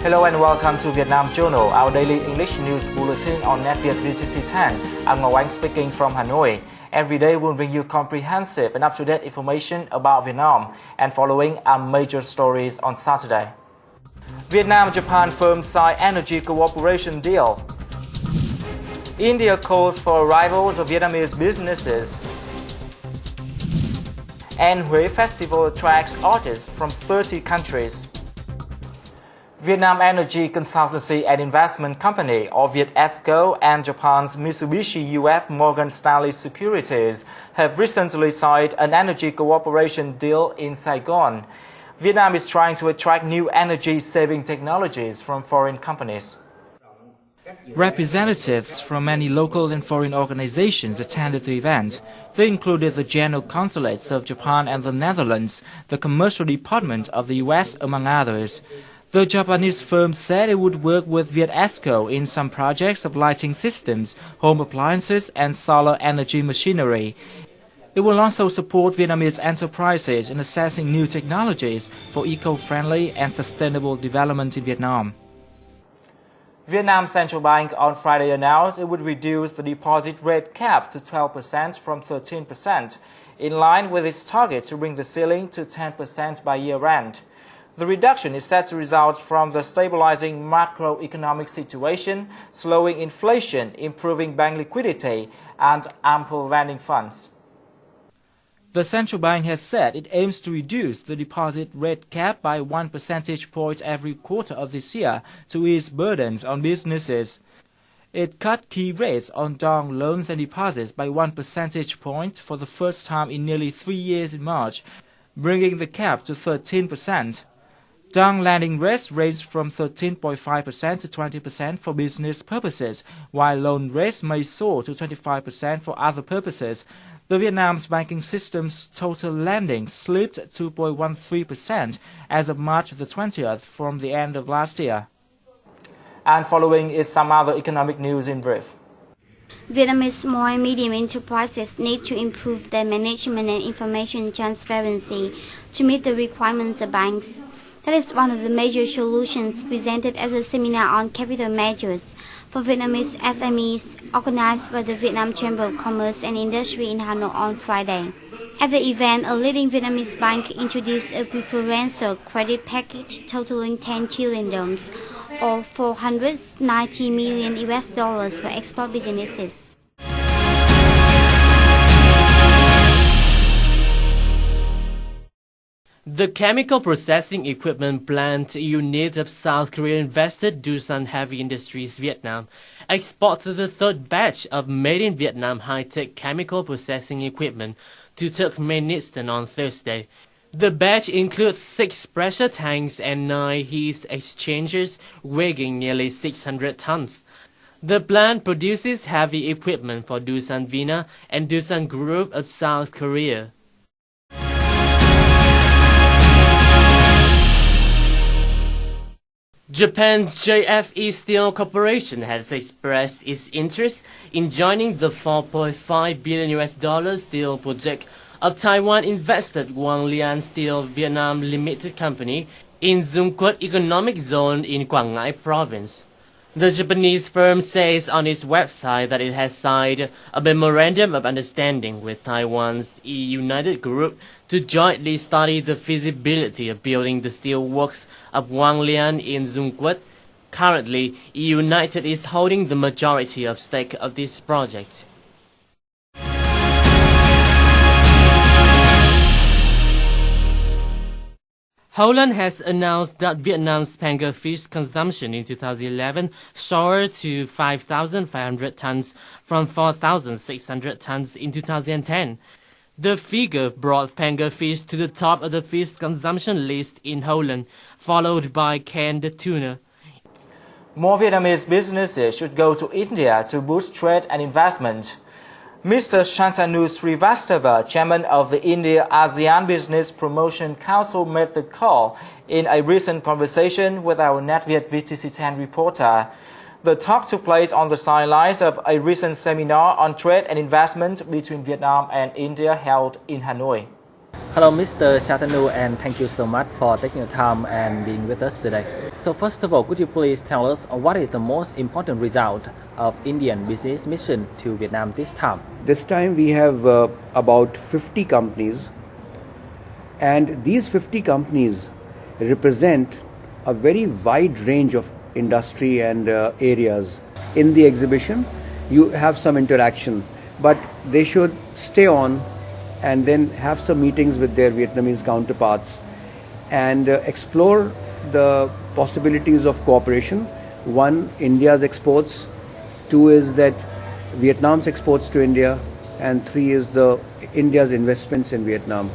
Hello and welcome to Vietnam Journal, our daily English news bulletin on NETVIET VTC10. I'm Ngọc Anh speaking from Hanoi. Every day we'll bring you comprehensive and up-to-date information about Vietnam and following our major stories on Saturday. Vietnam-Japan firms sign energy cooperation deal. India calls for arrivals of Vietnamese businesses. And Huế Festival attracts artists from 30 countries. Vietnam Energy Consultancy and Investment Company, or Vietesco, and Japan's Mitsubishi UF Morgan Stanley Securities have recently signed an energy cooperation deal in Saigon. Vietnam is trying to attract new energy-saving technologies from foreign companies. Representatives from many local and foreign organizations attended the event. They included the General Consulates of Japan and the Netherlands, the Commercial Department of the US, among others. The Japanese firm said it would work with Vietesco in some projects of lighting systems, home appliances, and solar energy machinery. It will also support Vietnamese enterprises in assessing new technologies for eco-friendly and sustainable development in Vietnam. Vietnam Central Bank on Friday announced it would reduce the deposit rate cap to 12% from 13%, in line with its target to bring the ceiling to 10% by year-end. The reduction is said to result from the stabilizing macroeconomic situation, slowing inflation, improving bank liquidity, and ample lending funds. The central bank has said it aims to reduce the deposit rate cap by 1 percentage point every quarter of this year to ease burdens on businesses. It cut key rates on dong loans and deposits by 1 percentage point for the first time in nearly 3 years in March, bringing the cap to 13%. Dong lending rates ranged from 13.5% to 20% for business purposes, while loan rates may soar to 25% for other purposes. The Vietnam's banking system's total lending slipped 2.13% as of March the 20th from the end of last year. And following is some other economic news in brief. Vietnamese small and medium enterprises need to improve their management and information transparency to meet the requirements of banks. That is one of the major solutions presented at the seminar on capital measures for Vietnamese SMEs organized by the Vietnam Chamber of Commerce and Industry in Hanoi on Friday. At the event, a leading Vietnamese bank introduced a preferential credit package totaling 10 trillion dollars, or $490 million for export businesses. The chemical processing equipment plant unit of South Korean invested Doosan Heavy Industries Vietnam exported the third batch of made in Vietnam high-tech chemical processing equipment to Turkmenistan on Thursday. The batch includes 6 pressure tanks and 9 heat exchangers weighing nearly 600 tons. The plant produces heavy equipment for Doosan Vina and Doosan Group of South Korea. Japan's JFE Steel Corporation has expressed its interest in joining the $4.5 billion steel project of Taiwan invested Guanglian Steel Vietnam Limited Company in Dung Quất Economic Zone in Quảng Ngãi Province. The Japanese firm says on its website that it has signed a memorandum of understanding with Taiwan's E-United Group to jointly study the feasibility of building the steel works of Guanglian in Dung Quất. Currently, E-United is holding the majority of stake of this project. Holland has announced that Vietnam's panga fish consumption in 2011 soared to 5,500 tons from 4,600 tons in 2010. The figure brought panga fish to the top of the fish consumption list in Holland, followed by canned tuna. More Vietnamese businesses should go to India to boost trade and investment. Mr. Shantanu Srivastava, chairman of the India-ASEAN Business Promotion Council, made the call in a recent conversation with our NETVIET VTC10 reporter. The talk took place on the sidelines of a recent seminar on trade and investment between Vietnam and India held in Hanoi. Hello, Mr. Shantanu, and thank you so much for taking your time and being with us today. So first of all, could you please tell us what is the most important result of Indian business mission to Vietnam this time? This time we have about 50 companies, and these 50 companies represent a very wide range of industry and areas. In the exhibition, you have some interaction, but they should stay on and then have some meetings with their Vietnamese counterparts and explore the possibilities of cooperation. One, India's exports. Two is that Vietnam's exports to India, and three is India's investments in Vietnam.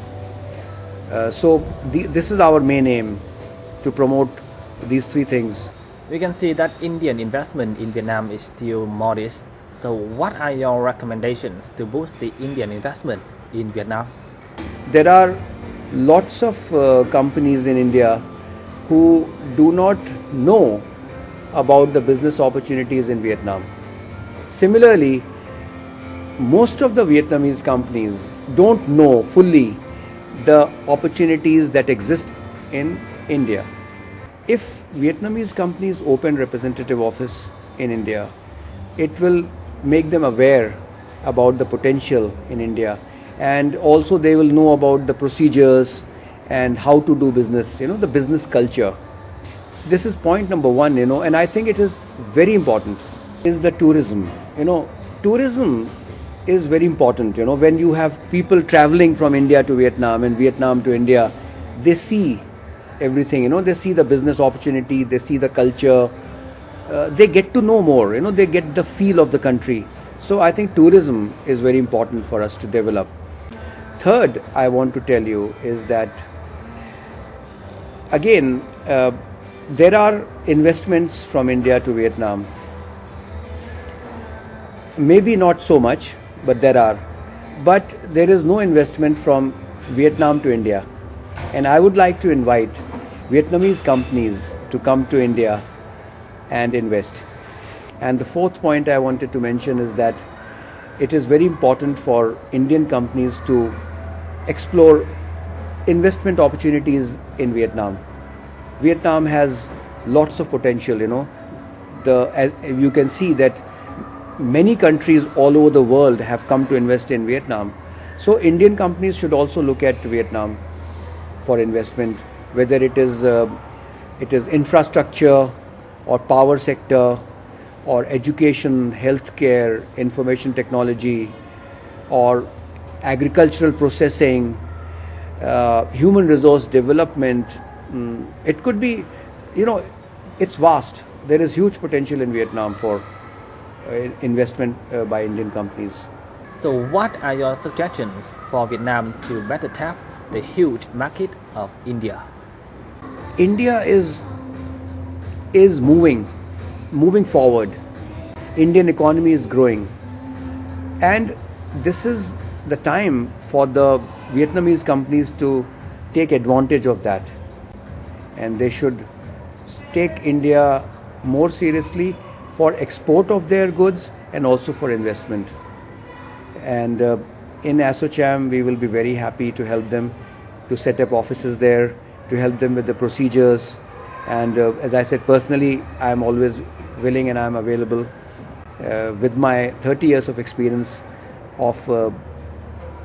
This is our main aim, to promote these three things. We can see that Indian investment in Vietnam is still modest. So what are your recommendations to boost the Indian investment in Vietnam? There are lots of companies in India who do not know about the business opportunities in Vietnam. Similarly, most of the Vietnamese companies don't know fully the opportunities that exist in India. If Vietnamese companies open representative office in India, it will make them aware about the potential in India, and also they will know about the procedures and how to do business, the business culture. This is point number one, and I think it is very important, is the tourism. Tourism is very important. When you have people traveling from India to Vietnam and Vietnam to India, they see everything, they see the business opportunity, they see the culture, they get to know more, they get the feel of the country. So I think tourism is very important for us to develop. Third, I want to tell you is that, again, there are investments from India to Vietnam. Maybe not so much, but there are. But there is no investment from Vietnam to India. And I would like to invite Vietnamese companies to come to India and invest. And the fourth point I wanted to mention is that it is very important for Indian companies to explore investment opportunities in Vietnam. Vietnam has lots of potential, you can see that many countries all over the world have come to invest in Vietnam. So Indian companies should also look at Vietnam for investment, whether it is infrastructure or power sector or education, healthcare, information technology, or agricultural processing, human resource development. It could be, it's vast. There is huge potential in Vietnam for investment by Indian companies. So what are your suggestions for Vietnam to better tap the huge market of India? India is moving forward. Indian economy is growing, and this is the time for the Vietnamese companies to take advantage of that, and they should take India more seriously for export of their goods and also for investment. And in ASSOCHAM, we will be very happy to help them to set up offices there, to help them with the procedures. And as I said, personally, I am always willing and I am available with my 30 years of experience of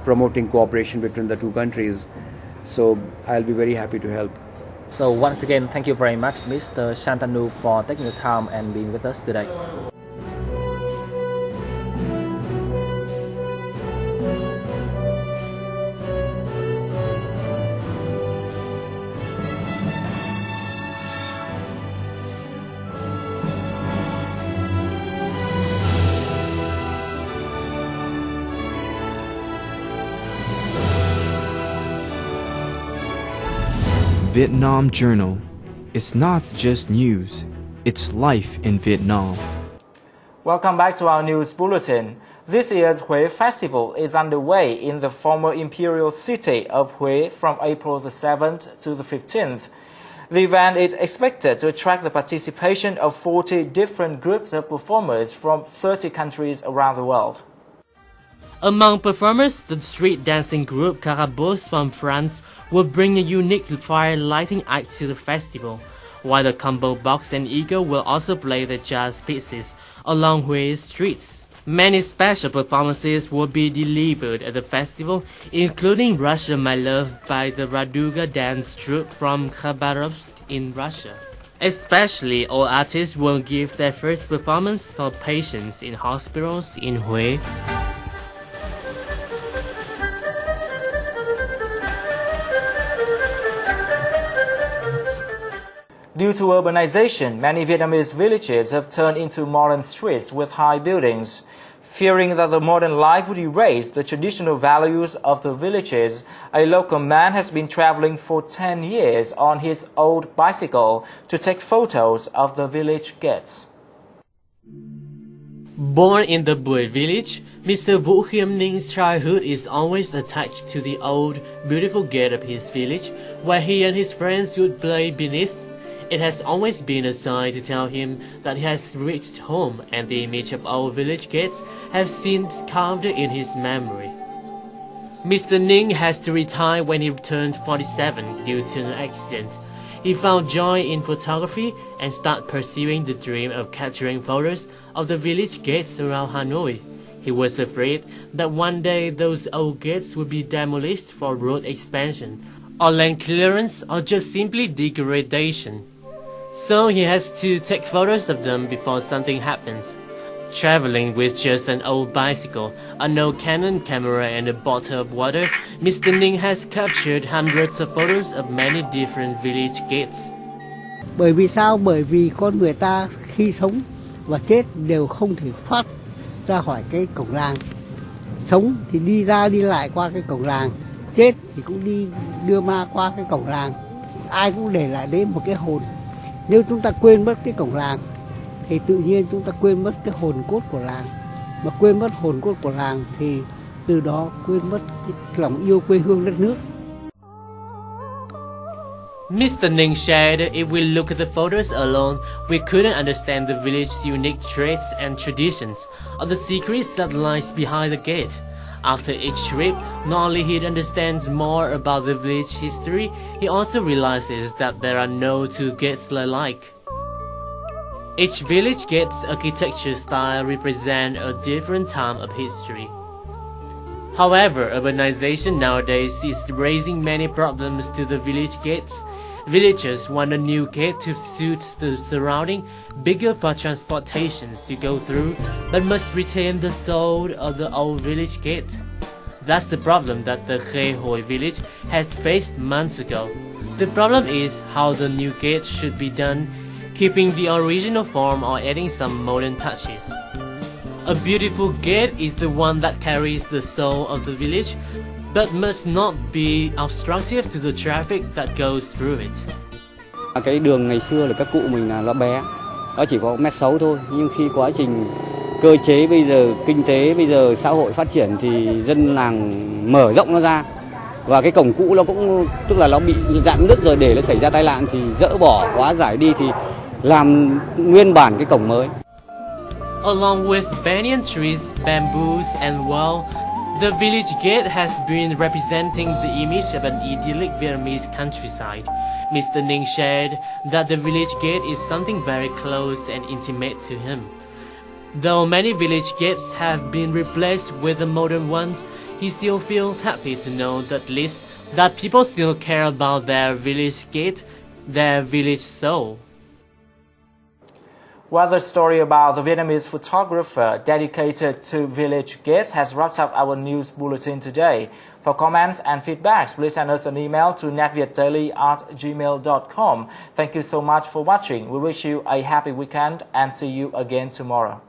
promoting cooperation between the two countries. So I'll be very happy to help. So once again, thank you very much, Mr. Shantanu, for taking the time and being with us today. Vietnam Journal. It's not just news, it's life in Vietnam. Welcome back to our news bulletin. This year's Huế Festival is underway in the former imperial city of Huế from April the 7th to the 15th. The event is expected to attract the participation of 40 different groups of performers from 30 countries around the world. Among performers, the street dancing group Carabos from France will bring a unique fire lighting act to the festival, while the combo box and eagle will also play the jazz pieces along Hue streets. Many special performances will be delivered at the festival, including Russia My Love by the Raduga dance troupe from Khabarovsk in Russia. Especially, all artists will give their first performance for patients in hospitals in Hue. Due to urbanization, many Vietnamese villages have turned into modern streets with high buildings. Fearing that the modern life would erase the traditional values of the villages, a local man has been traveling for 10 years on his old bicycle to take photos of the village gates. Born in the Bui village, Mr. Vũ Khiêm Ning's childhood is always attached to the old, beautiful gate of his village, where he and his friends would play beneath. It has always been a sign to tell him that he has reached home, and the image of old village gates have since carved in his memory. Mr. Ning has to retire when he turned 47 due to an accident. He found joy in photography and started pursuing the dream of capturing photos of the village gates around Hanoi. He was afraid that one day those old gates would be demolished for road expansion, or land clearance, or just simply degradation. So he has to take photos of them before something happens. Traveling with just an old bicycle, an old Canon camera and a bottle of water, Mr. Ning has captured hundreds of photos of many different village gates. Bởi vì sao? Bởi vì con người ta khi sống và chết đều không thể thoát ra khỏi cái cổng làng. Sống thì đi ra đi lại qua cái cổng làng, chết thì cũng đi đưa ma qua cái cổng làng. Ai cũng để lại đấy một cái hồn. Nếu chúng ta quên mất cái cổng làng thì tự nhiên chúng ta quên mất cái hồn cốt của làng. Mà quên mất hồn cốt của làng thì từ đó quên mất cái lòng yêu quê hương đất nước. Mr. Ning shared, if we look at the photos alone, we couldn't understand the village's unique traits and traditions, or the secrets that lies behind the gate. After each trip, not only he understands more about the village history, he also realizes that there are no two gates alike. Each village gate's architecture style represents a different time of history. However, urbanization nowadays is raising many problems to the village gates. Villagers want a new gate to suit the surrounding, bigger for transportations to go through, but must retain the soul of the old village gate. That's the problem that the Khe Hoi village had faced months ago. The problem is how the new gate should be done, keeping the original form or adding some modern touches. A beautiful gate is the one that carries the soul of the village, but must not be obstructive to the traffic that goes through it. Cái đường ngày xưa là các cụ mình là nó bé, nó chỉ có 1,6 m thôi, nhưng khi quá trình cơ chế bây giờ, kinh tế bây giờ, xã hội phát triển thì dân làng mở rộng nó ra, và cái cổng cũ nó cũng tức là nó bị rạn nứt rồi, để nó xảy ra tai nạn thì dỡ bỏ, hóa giải đi thì làm nguyên bản cái cổng mới. Along with banyan trees, bamboos and wall, the village gate has been representing the image of an idyllic Vietnamese countryside. Mr. Ning shared that the village gate is something very close and intimate to him. Though many village gates have been replaced with the modern ones, he still feels happy to know that at least that people still care about their village gate, their village soul. Well, the story about the Vietnamese photographer dedicated to village gates has wrapped up our news bulletin today. For comments and feedbacks, please send us an email to netvietdaily@gmail.com. Thank you so much for watching. We wish you a happy weekend and see you again tomorrow.